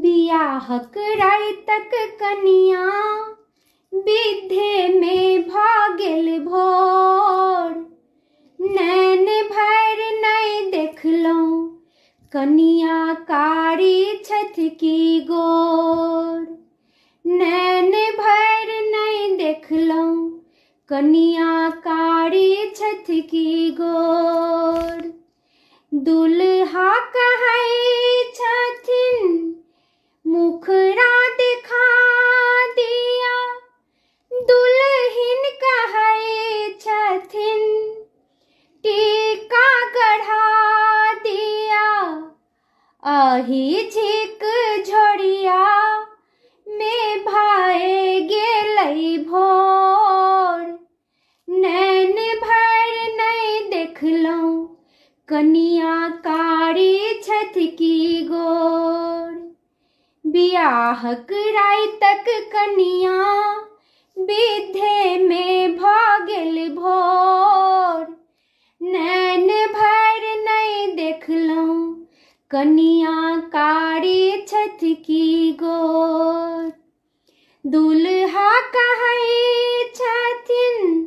बियाहक रातक कनिया विधे में भागल भोर। नैन भर नहीं देखलहुँ कनिया कारी छथ की गोर। नैन भर नहीं देखलहुँ कनिया कारी छथ की गोर। दुल्हा कहै छथिन मुखड़ा दिखा दिया, दुल्हिन कहै छथिन टीका गढ़ा दिया। अही झिक झोरिया में भाए गेलै भोर। नैन भर नहीं देखलहुँ कनिया कारी छथ की गोर। बियाहक रातक कनिया विधे में भागल भोर। नैन भर नहीं देखलहुँ कनिया कारी छथ की गोर। दुल्हा कहै छथिन